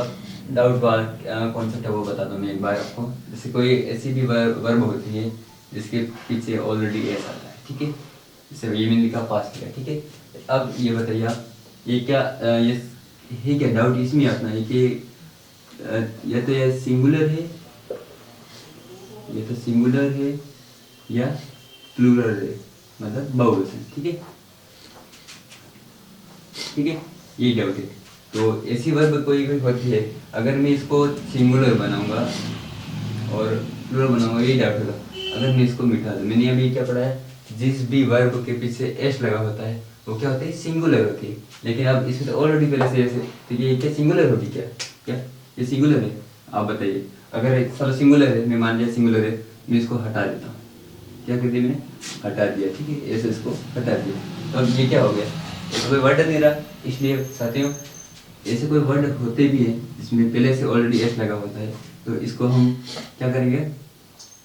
S1: डाउट वाला कॉन्सेप्ट है वो बता दूँ मैं एक बार आपको। जैसे कोई ऐसी भी वर्ब होती है जिसके पीछे ऑलरेडी एस आता है, ठीक है। जैसे ये मैंने लिखा पास किया, ठीक है। अब ये बताइए आप, ये क्या ये क्या डाउट इसमें आता है कि या तो यह सिंगुलर है, ये तो सिंगुलर है या प्लूरल है, मतलब बहुवचन, ठीक है, ठीक है, ये डाउट है। तो ऐसी वर्ब कोई भी होती है, अगर मैं इसको सिंगुलर बनाऊंगा और प्लूरल बनाऊंगा, ये डाउट होगा। अगर मैं इसको मिटा दूं, मैंने अभी क्या पढ़ा है, जिस भी वर्ब के पीछे एस लगा होता है वो क्या होता है, सिंगुलर होती है। लेकिन अब इसमें तो ऑलरेडी पहले से ऐसे, तो ये क्या सिंगुलर होगी क्या, क्या ये सिंगुलर है? आप बताइए। अगर चलो सिंगुलर है, मैं मान लिया सिंगुलर है, मैं इसको हटा देता हूँ, क्या कर दिया मैंने, हटा दिया, ठीक है, ऐसे इसको हटा दिया। तो अब ये क्या हो गया, ऐसे कोई वर्ड नहीं रहा। इसलिए साथियों ऐसे कोई वर्ड होते भी हैं जिसमें पहले से ऑलरेडी एस लगा होता है, तो इसको हम क्या करेंगे,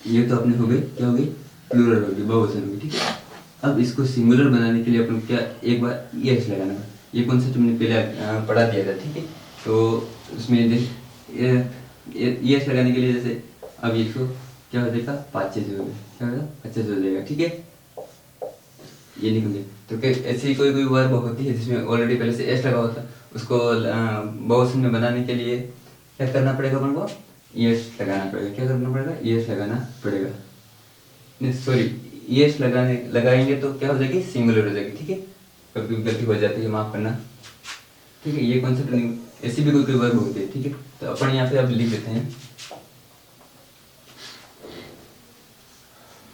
S1: ये तो अपने हो गई, क्या हो गई, प्लूरल होगी, बहुवचन होगी, ठीक है। अब इसको सिंगुलर बनाने के लिए अपन क्या, एक बार ई एस लगाना है। ये कॉन्सेप्ट हमने पहले पढ़ा दिया था, ठीक है। तो उसमें ई एस लगाने के लिए जैसे अब इसको क्या हो जाएगा, पाचेज हो गया, क्या होगा, पाचेज हो जाएगा, ठीक है, ये निकल गया। तो क्या ऐसी कोई कोई वर्ब होती है जिसमें ऑलरेडी पहले से एस लगा होता है, उसको बहुवचन में बनाने के लिए क्या करना पड़ेगा अपन को, ईएस लगाना पड़ेगा। क्या करना पड़ेगा, ईएस लगाना पड़ेगा, नहीं सॉरी, ईएस लगाएंगे तो क्या हो जाएगी, सिंगुलर हो जाएगी, ठीक है। कभी गलती हो जाती है, माफ करना, ठीक है। ये कॉन्सेप्ट नहीं, ऐसी भी कोई कोई वर्ब होती है, ठीक है। तो अपन यहाँ पे अब लिख देते हैं,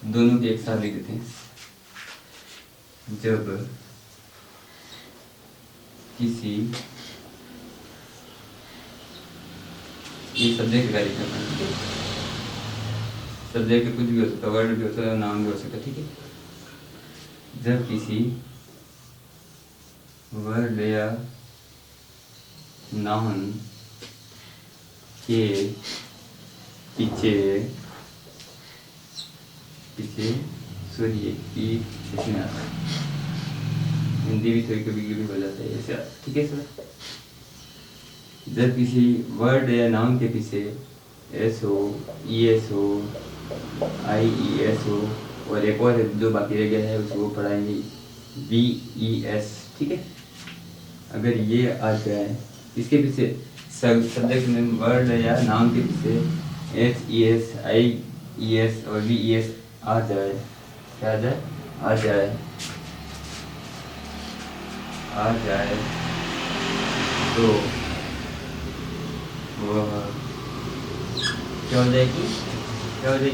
S1: दोनों के एक साथ लिख देते हैं। जब किसी, ये सब्जेक्ट का लिखना है, ठीक है, सब्जेक्ट कुछ भी हो सकता है, वर्ड भी हो सकता है, नाम भी हो सकता है, ठीक है। जब किसी वर्ड या नाउन के पीछे सॉरी की इसमें आता है, हिंदी भी थोड़ी कभी कभी हो जाता है ऐसे, ठीक है सर। जब किसी वर्ड या नाउन के पीछे एस हो, ई एस हो, आई ई एस हो, और एक और जो बाकी रह गया है उसको पढ़ाएंगे वी ई एस, ठीक है। अगर ये आ जाए इसके पीछे सब्जेक्ट में वर्ड या नाउन के पीछे एच ई एस, आई ई एस और वी ई एस आ जाए, क्या आ जाए तो वो क्या हो जाएगी,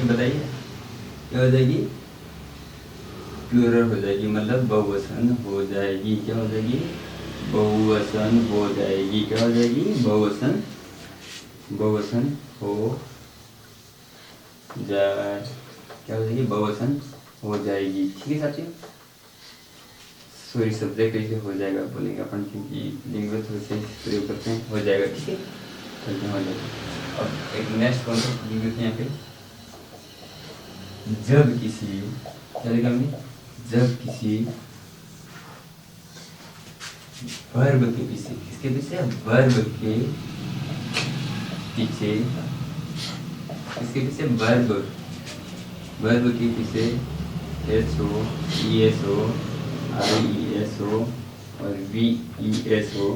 S1: बताइए, क्या हो जाएगी, प्लूरल हो जाएगी, मतलब बहुवचन हो जाएगी। क्या हो जाएगी, बहुवचन हो जाएगी। क्या हो जाएगी, बहुवचन हो जाए, क्या हो जाएगी, बहुवचन हो जाएगी, ठीक है साथियों। सॉरी सब्जेक्ट ऐसे हो जाएगा बोलेंगे अपन, क्योंकि लिंग्वेज थोड़े से प्रयोग करते हैं, हो जाएगा, ठीक है, हो जाएगा। अब एक नेक्स्ट कॉन्सेप्ट लिख देते हैं यहाँ पे, जब किसी, क्या लिखा हमने, जब किसी वर्ब के पीछे, किसके पीछे, वर्ब के पीछे, किसके पीछे, वर्ब के पीछे एस हो, ई एस हो, आई ई एस हो और वी ई एस हो,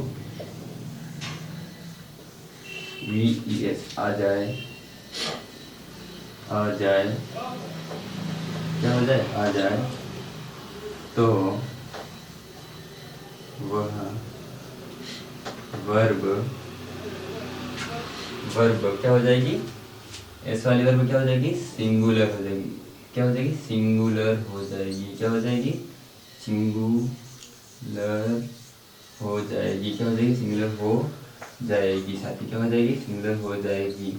S1: वी ई एस आ जाए, क्या हो जाए, आ जाए, तो वह वर्ब क्या हो जाएगी, एस वाली वर्ब क्या हो जाएगी, सिंगुलर हो जाएगी, क्या हो जाएगी, सिंगुलर हो जाएगी, क्या हो जाएगी, सिंगुलर हो जाएगी, क्या हो जाएगी, सिंगुलर हो जाएगी साथी, क्या हो जाएगी, सिंगुलर हो जाएगी।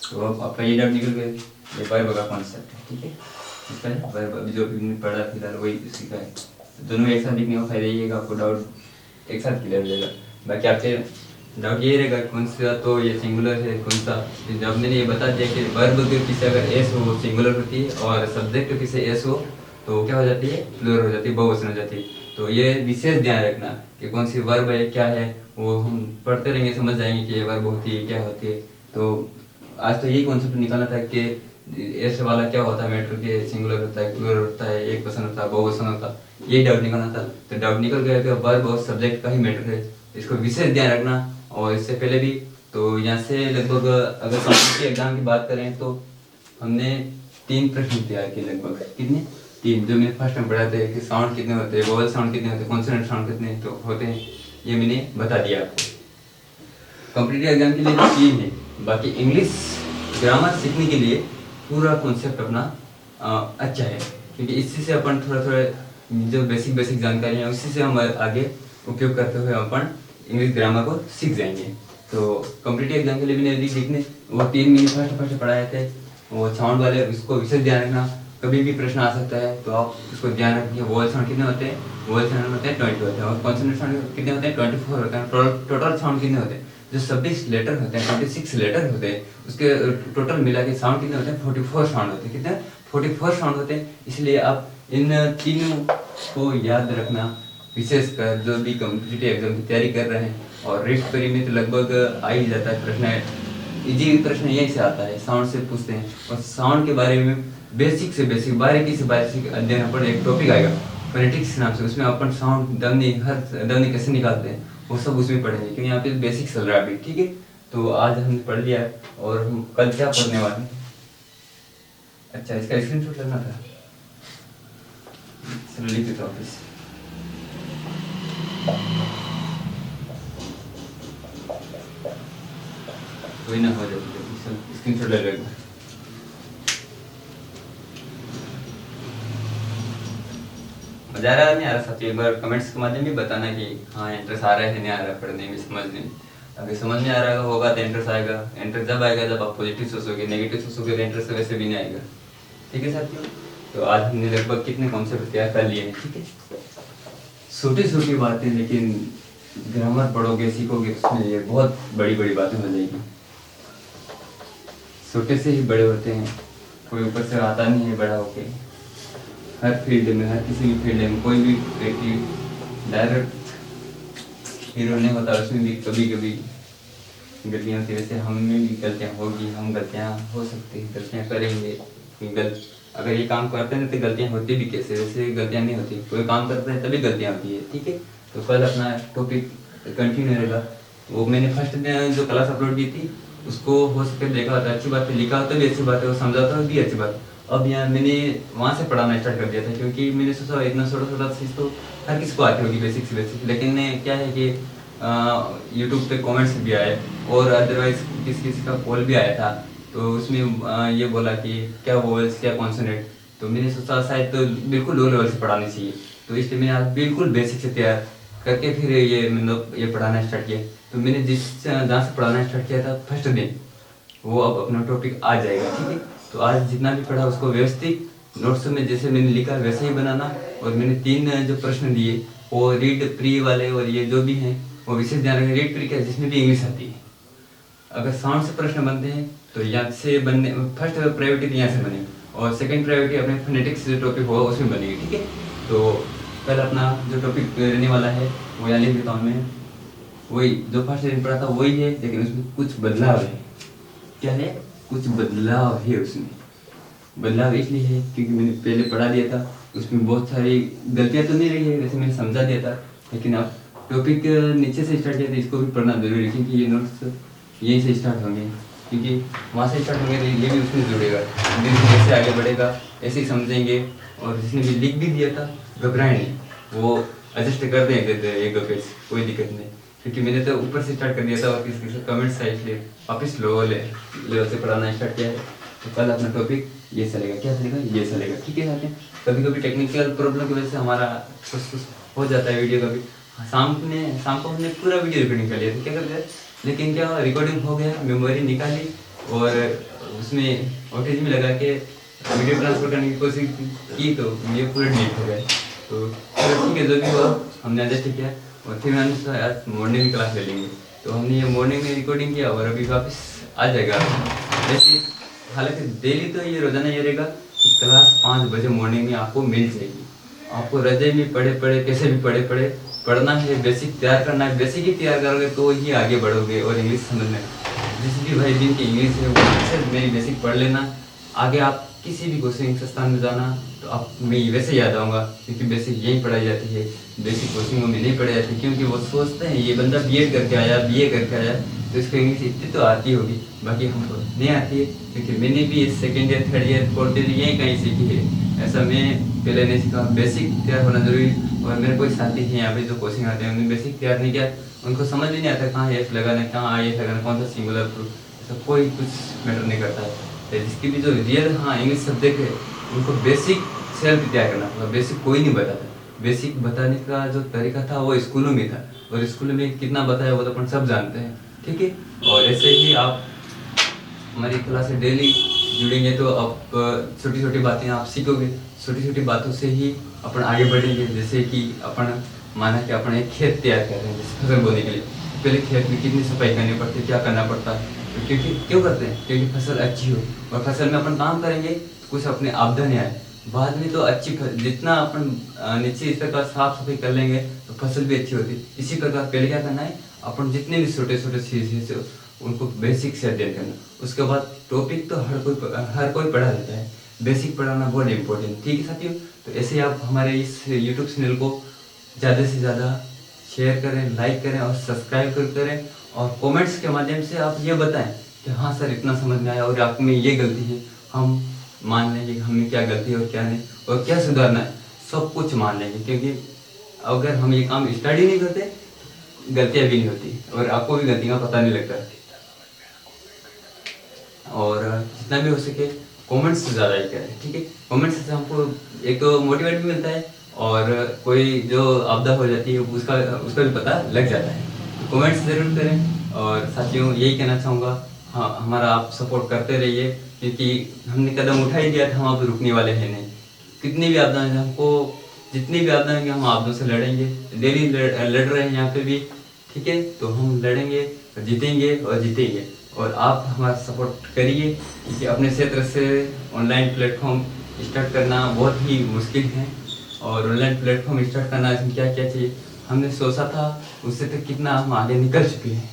S1: तो अब आपका ये डाउट निकल गया, ये वर्ब का कॉन्सेप्ट है, ठीक है, इसका वर्ब अभी जो हमने पढ़ा फिलहाल वही सीखा है, तो दोनों एक साथ लिखने का फायदा ये है कि आपको डाउट एक साथ क्लियर हो जाएगा। बाकी आपसे डाउट ये रहेगा कौन सा तो ये सिंगुलर है कौन सा, जब मैंने ये बता दिया कि वर्ब के पीछे अगर एस हो सिंगुलर होती है और सब्जेक्ट के पीछे एस हो तो क्या हो जाती है, प्लूरल हो जाती है, बहुवचन हो जाती है। तो ये विशेष ध्यान रखना कि कौन सी वर्ब है क्या है, वो हम पढ़ते रहेंगे समझ जाएंगे कि ये वर्ब होती है क्या होती है। तो आज तो यही कॉन्सेप्ट निकालना था कि एस वाला क्या होता है, मैटर के सिंगुलर होता है, प्लूरल होता है, एक वचन होता है, बहुवचन होता है, यही डाउट निकालना था। तो डाउट निकल गया कि वर्ब और सब्जेक्ट का ही मैटर है, इसको विशेष ध्यान रखना। और इससे पहले भी तो यहाँ से लगभग अगर कॉम्पिटिटिव एग्जाम की बात करें तो हमने 3 प्रश्न तैयार किए, लगभग कितने, 3, जो मैंने फर्स्ट में पढ़ा थे कि साउंड कितने होते हैं, वोवल साउंड कितने होते हैं, कॉन्सोनेंट साउंड कितने तो होते हैं, ये मैंने बता दिया आपको। कॉम्पिटिटिव एग्जाम के लिए 3 है। बाकी इंग्लिश ग्रामर सीखने के लिए पूरा कॉन्सेप्ट अपना अच्छा है, क्योंकि इसी से अपन थोड़ा जो बेसिक जानकारी है उसी से हम आगे उपयोग करते हुए अपन इंग्लिश ग्रामर को सीख जाएंगे। तो कॉम्पिटिटिव एग्जाम के लिए मैंने लिखने वो 3 मिनट फर्स्ट पढ़ाए थे, वो साउंड वाले, उसको विशेष ध्यान रखना, कभी भी प्रश्न आ सकता है तो आप उसको ध्यान रखिए। वोवल साउंड कितने होते हैं, वोवल साउंड होते हैं 20 होते हैं, और कॉन्सोनेंट साउंड कितने होते हैं 24 होते हैं। टोटल साउंड कितने होते हैं, जो 26 लेटर होते हैं 26 लेटर होते हैं, उसके टोटल मिला के साउंड कितने होते हैं 44 साउंड होते हैं, कितने 44 साउंड होते हैं। इसलिए आप इन तीनों को याद रखना, विशेषकर जो भी कॉम्पिटिटिव एग्जाम की तैयारी कर रहे हैं। और रिट पेरी में तो लगभग आ ही जाता है प्रश्न, इजी प्रश्न यही से आता है, साउंड से पूछते हैं। और साउंड के बारे में बेसिक से बेसिक बारीकी से बारीक अध्ययन अपन एक टॉपिक आएगा फोनेटिक्स नाम से, उसमें अपन साउंड ध्वनि हर ध्वनि कैसे निकालते हैं वो सब उसमें पढ़ेंगे, क्योंकि यहाँ पे बेसिक चल रहा है अभी, ठीक है। तो आज हमने पढ़ लिया है और हम कल क्या पढ़ने वाले हैं। अच्छा, इसका स्क्रीनशॉट लेना था, चलो लिख देता हूँ ऑफिस। कोई ना हो जाए, स्क्रीनशॉट ले लेगा। मजा आ रहा है नहीं आ रहा साथियों, एक बार कमेंट्स के माध्यम भी बताना कि हाँ इंटरेस्ट आ रहा है नहीं आ रहा है पढ़ने में, समझने में। अगर समझ में आ रहा होगा तो इंटरेस्ट आएगा, इंटरेस्ट जब आएगा जब आप पॉजिटिव सोचोगे, नेगेटिव सोचोगे तो इंटरेस्ट वैसे भी नहीं आएगा, ठीक है साथियों। तो आज हमने लगभग कितने कॉन्सेप्ट तैयार कर लिए हैं, ठीक है। छोटी छोटी बातें, लेकिन ग्रामर पढ़ोगे सीखोगे उसमें ये बहुत बड़ी बड़ी बातें हो जाएगी। छोटे से ही बड़े होते हैं, कोई ऊपर से आता नहीं है बड़ा होके। हर फील्ड में, हर किसी भी फील्ड में कोई भी व्यक्ति डायरेक्ट हीरो नहीं होता, उसमें भी कभी कभी गलतियाँ होती है। वैसे हमें भी गलतियाँ होगी, हम गलतियाँ हो सकती है, गलतियाँ करेंगे। अगर ये काम करते हैं तो गलतियाँ होती भी कैसे, वैसे गलतियाँ नहीं होती, कोई काम करते हैं तभी गलतियाँ होती है, ठीक है। तो कल अपना टॉपिक कंटिन्यू रहेगा। वो मैंने फर्स्ट दिन जो क्लास अपलोड की थी उसको हो सके देखा होता, अच्छी बात है, लिखा होता भी अच्छी बात है, वो समझाता भी अच्छी बात। अब यहाँ मैंने वहाँ से पढ़ाना स्टार्ट कर दिया था, क्योंकि मैंने सोचा इतना छोटा चीज़ तो हर किसी को आती होगी बेसिक से बेसिक, लेकिन क्या है कि यूट्यूब पे कमेंट्स भी आए और अदरवाइज किसी का कॉल भी आया था, तो उसमें ये बोला कि क्या वोवेल्स क्या कॉन्सोनेंट। तो मैंने सोचा शायद तो बिल्कुल लो लेवल से पढ़ानी चाहिए, तो इसलिए मैंने आज बिल्कुल बेसिक से तैयार करके फिर ये मतलब ये पढ़ाना स्टार्ट किया। तो मैंने जहाँ से पढ़ाना स्टार्ट किया था फर्स्ट दिन, वो अब अपना टॉपिक आ जाएगा, ठीक है। तो आज जितना भी पढ़ा उसको व्यवस्थित नोट्स में जैसे मैंने लिखा वैसे ही बनाना। और मैंने 3 जो प्रश्न दिए वो रीड प्री वाले और ये जो भी हैं वो विशेष ध्यान रखें। रीड प्री क्या, जिसमें भी इंग्लिश आती है। अगर साउंड से प्रश्न बनते हैं तो यहाँ से बनने फर्स्ट प्रायोरिटी तो यहाँ से बने, और सेकंड प्रायोरिटी अपने फोनेटिक्स जो टॉपिक होगा उसमें बनेगी, ठीक है। तो कल अपना जो टॉपिक रहने वाला है वो यहाँ लिख देता हूँ मैं, वही जो फर्स्ट दिन पढ़ा था वही है, लेकिन उसमें कुछ बदलाव है। क्या है? कुछ बदलाव है उसमें। बदलाव इसलिए है क्योंकि मैंने पहले पढ़ा दिया था, उसमें बहुत सारी गलतियाँ तो नहीं रही है, वैसे मैंने समझा दिया था, लेकिन अब टॉपिक नीचे से स्टार्ट किया था, इसको भी पढ़ना जरूरी है क्योंकि ये नोट्स यहीं से स्टार्ट होंगे, क्योंकि वहाँ से स्टार्ट होंगे तो ये भी उसमें जुड़ेगा, जैसे आगे बढ़ेगा ऐसे ही समझेंगे। और जिसने भी लिख भी दिया था घबराए नहीं, वो एडजस्ट कर देंगे एक दो पेज, कोई दिक्कत नहीं, क्योंकि मैंने तो ऊपर से स्टार्ट कर दिया था और किसी कमेंट्स आए इसलिए वापस लेवल से पढ़ाना स्टार्ट किया है। तो कल अपना टॉपिक ये चलेगा, क्या चलेगा? ये चलेगा, ठीक है साथियों। कभी कभी टेक्निकल प्रॉब्लम की वजह से हमारा कुछ हो जाता है वीडियो का भी। शाम को हमने पूरा वीडियो रिकॉर्डिंग कर लिया था, क्या कर दिया, लेकिन क्या रिकॉर्डिंग हो गया, मेमोरी निकाली और उसमें OTG में लगा के वीडियो ट्रांसफर करने की कोशिश की तो ये पूरा डिलीट हो गया। तो ठीक है, जो भी हुआ हमने एडजस्ट किया और फिर मैंने आज मॉर्निंग में क्लास ले लेंगे। तो हमने ये मॉर्निंग में रिकॉर्डिंग किया और अभी वापस आ जाएगा। वैसे हालांकि डेली तो ये रोजाना ये रहेगा कि क्लास 5 बजे मॉर्निंग में आपको मिल जाएगी। आपको रजे में पढ़े कैसे भी पढ़े पढ़ना है, बेसिक तैयार करना है। बेसिक ही तैयार करोगे तो ही आगे बढ़ोगे और इंग्लिश समझने। जिस भी भाई दिन की इंग्लिश है वो अच्छे मेरी बेसिक पढ़ लेना, आगे आप किसी भी कोचिंग संस्थान में जाना तो आप मैं वैसे याद आऊँगा, क्योंकि बेसिक यहीं पढ़ाई जाती है, बेसिक कोचिंगों में नहीं पढ़ाई जाती, क्योंकि वो सोचते हैं ये बंदा BEd करके आया, BA करके आया तो इसको इंग्लिश इतनी तो आती होगी, बाकी हमको नहीं आती है, क्योंकि मैंने भी second year, third year, fourth year यहीं कहीं सीखी है। ऐसा मैं पहले नहीं सीखा। बेसिक तैयार होना जरूरी। और मेरे कोई साथी हैं यहाँ पे जो कोचिंग आते हैं, उन्होंने बेसिक तैयार नहीं किया, उनको समझ भी नहीं आता कहाँ एफ लगाना, कहाँ आई लगाना, कौन सा सिंगुलर प्रूफ, ऐसा कोई कुछ मैटर नहीं करता है। जिसकी भी जो रियल इंग्लिश सब्जेक्ट है उनको बेसिक सेल्फ तैयार करना होगा। बेसिक कोई नहीं बताता। बेसिक बताने का जो तरीका था वो स्कूलों में था, और स्कूलों में कितना बताया वो तो अपन सब जानते हैं, ठीक है। और ऐसे ही आप हमारी क्लास से डेली जुड़ेंगे तो आप छोटी छोटी बातें आप सीखोगे। छोटी छोटी बातों से ही अपन आगे बढ़ेंगे। जैसे कि अपन माना कि अपन एक खेत तैयार कर रहे हैं, जैसे फसल बोने के लिए पहले खेत में कितनी सफाई करनी पड़ती है, क्या करना पड़ता है, क्योंकि क्यों करते हैं? क्योंकि फसल अच्छी हो, और फसल में अपन काम करेंगे कुछ अपने आपदा नहीं आए, बाद में तो अच्छी जितना अपन नीचे स्तर का साफ सफाई कर लेंगे तो फसल भी अच्छी होती है। इसी प्रकार पहले क्या करना है, अपन जितने भी छोटे छोटे चीज़ उनको बेसिक से अध्ययन करना। उसके बाद टॉपिक तो हर कोई पढ़ा देता है, बेसिक पढ़ाना बहुत इंपॉर्टेंट, ठीक है साथियों। तो ऐसे आप हमारे इस यूट्यूब चैनल को ज़्यादा से ज़्यादा शेयर करें, लाइक करें और सब्सक्राइब करें, और कमेंट्स के माध्यम से आप ये बताएं कि हाँ सर इतना समझ में आया और आप में ये गलती है, हम मान लेंगे कि हमें क्या गलती है और क्या नहीं, और क्या सुधारना है, सब कुछ मान लेंगे। क्योंकि अगर हम ये काम स्टडी नहीं करते गलतियाँ भी नहीं होती, और आपको भी गलतियों का पता नहीं लगता। और जितना भी हो सके कमेंट्स ज़्यादा ही करें, ठीक है। कमेंट्स से हमको एक तो मोटिवेट भी मिलता है, और कोई जो आपदा हो जाती है उसका भी पता लग जाता है। तो कमेंट्स ज़रूर करें। और साथियों यही कहना चाहूँगा, हाँ हमारा आप सपोर्ट करते रहिए, क्योंकि हमने कदम उठा ही दिया था, हम अब रुकने वाले हैं नहीं। कितनी भी आपदा है, हमको जितनी भी आपदा है हम आपदों से लड़ेंगे, डेली लड़ रहे हैं यहाँ पे भी, ठीक है। तो हम लड़ेंगे, जीतेंगे और जीतेंगे। और आप हमारा सपोर्ट करिए, क्योंकि अपने क्षेत्र से ऑनलाइन प्लेटफॉर्म स्टार्ट करना बहुत ही मुश्किल है, और ऑनलाइन प्लेटफॉर्म स्टार्ट करना इसमें क्या क्या चाहिए हमने सोचा था, उससे तो कितना हम आगे निकल चुके हैं।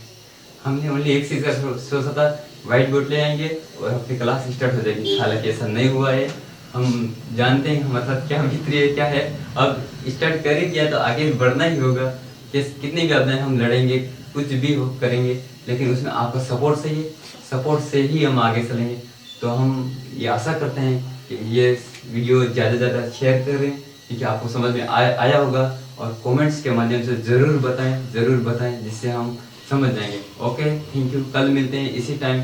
S1: हमने ओनली एक चीज़ का सोचा था, व्हाइट बोर्ड ले आएंगे और अपनी क्लास स्टार्ट हो जाएगी। हालांकि ऐसा नहीं हुआ है, हम जानते हैं हमारे साथ क्या बीत रही है, क्या है। अब स्टार्ट कर ही दिया तो आगे बढ़ना ही होगा। कितनी भी आपदाएं हम लड़ेंगे, कुछ भी करेंगे, लेकिन उसमें आपका सपोर्ट चाहिए, सपोर्ट से ही हम आगे चलेंगे। तो हम ये आशा करते हैं कि ये वीडियो ज़्यादा से ज़्यादा शेयर करें, क्योंकि आपको समझ में आया होगा, और कमेंट्स के माध्यम से ज़रूर बताएं, जिससे हम समझ जाएंगे। Okay, thank you. कल मिलते हैं इसी टाइम,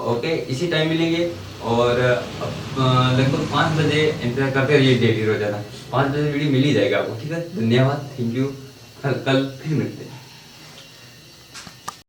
S1: ओके इसी टाइम मिलेंगे, और लगभग 5 बजे इंतजार करते रहिए डेली रोजाना। 5 बजे वीडियो मिल ही जाएगा आपको, ठीक है। धन्यवाद, थैंक यू। कल फिर मिलते हैं।